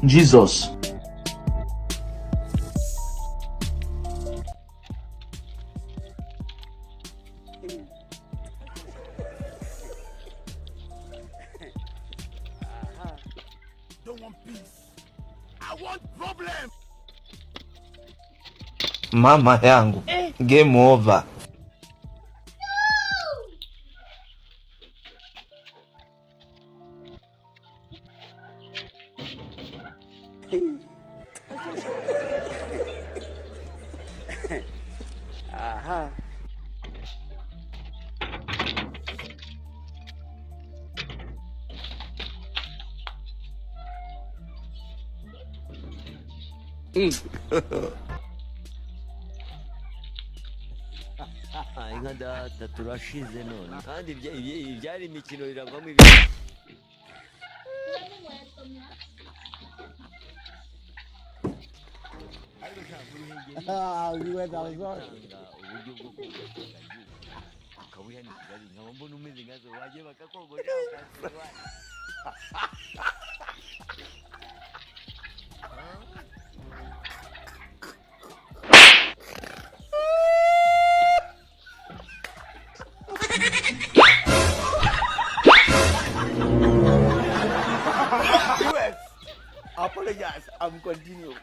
Jesus! Don't want peace. I want problem. Mama yangu, game over. Aha. inka data turashize none kandi ibyari imikino iravamo ibintu. uburyo bwo kugagira ukabuha ni kigali nkaba mbona umeze nkazo wagiye bakakogosha ukasiba. Apologize, I'm continuing.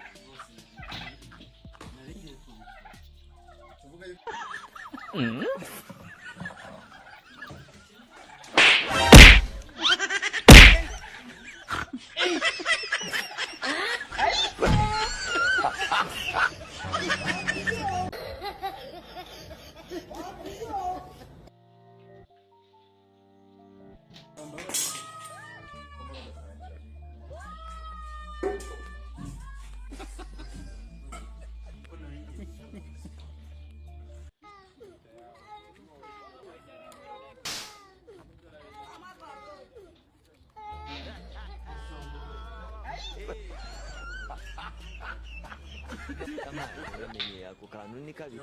Kama uramenye ako kantu ni kabi.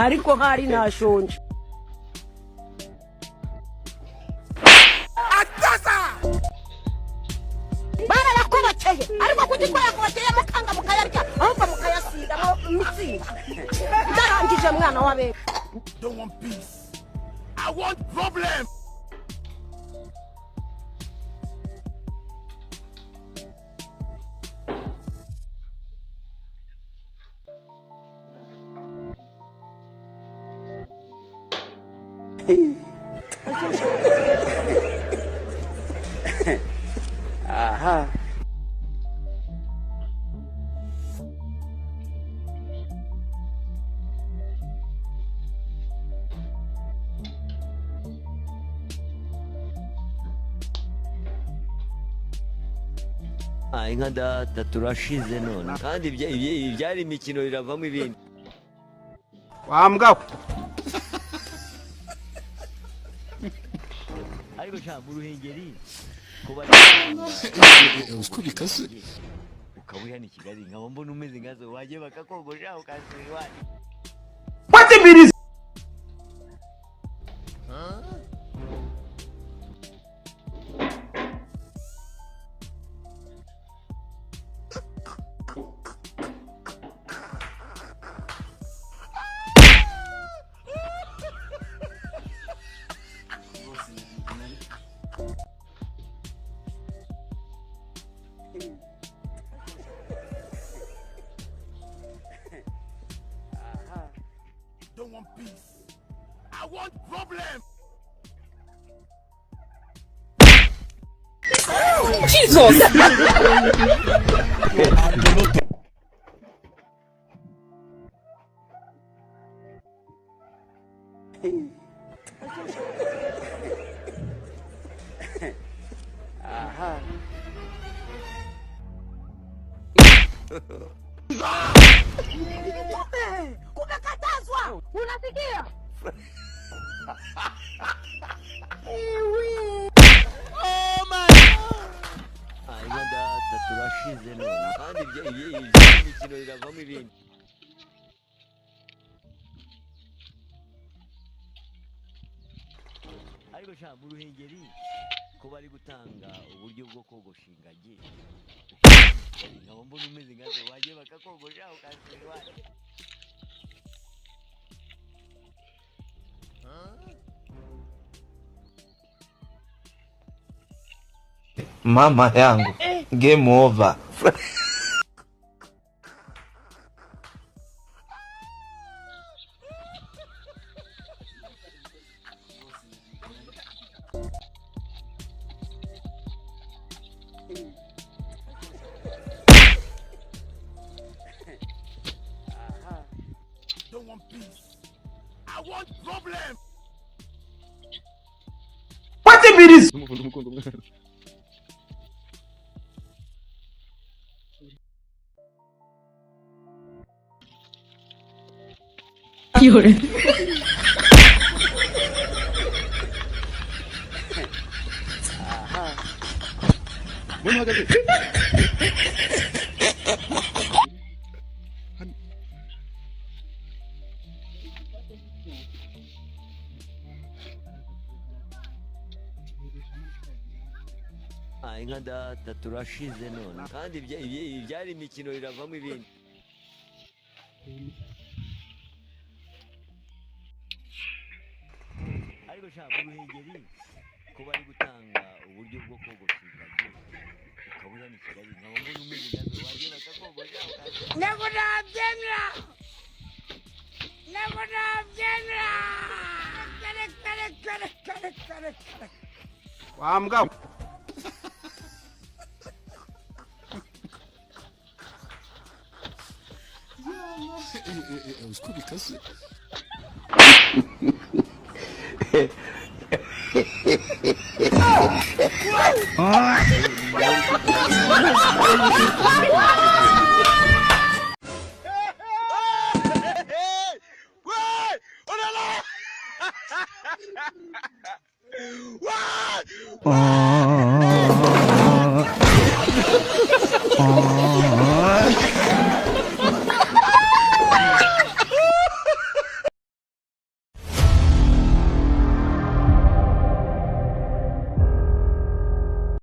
ariko hari nashonje. Barabakobokeye ariko kugikora kubakeye mukanga mukayarya ahubwo mukayasiga mitsinga. Ndarangije mwana wabe. Don't want peace. I want problem. Aha. Inka data turashize none kandi ibyari imikino iravamo ibindi. Wambwa. Ariko sha mu ruhengeri kuba uko bikaze ukabuha ni kigali nkaba mbona umeze nkazo wagiye bakakogosha ukasiba. What the mean is? Huh? Don't want peace. I want problem. Kumekatazwa. Unasikia? inka data turashize none kandi imikino iravamo ibindi. ariko sha mu ruhengeri ko bari gutanga uburyo bwo kogosha ingagi nkaba mbona umeze nkazo wagiye bakakogosha ukasirwa. Mama yangu, game over. Don't want peace. I want problem. What if it is? inka data turashize none kandi ibyari imikino iravamo ibindi. ariko sha mu ruhengeri ko bari gutanga uburyo bwo kogosha ingagi ukabura ni Kigali nkaba mbona umeze nkazo wagiye bakakogosha ukasirwa. Never nabyemera. Kare. Wambwa. uko bikaze. What?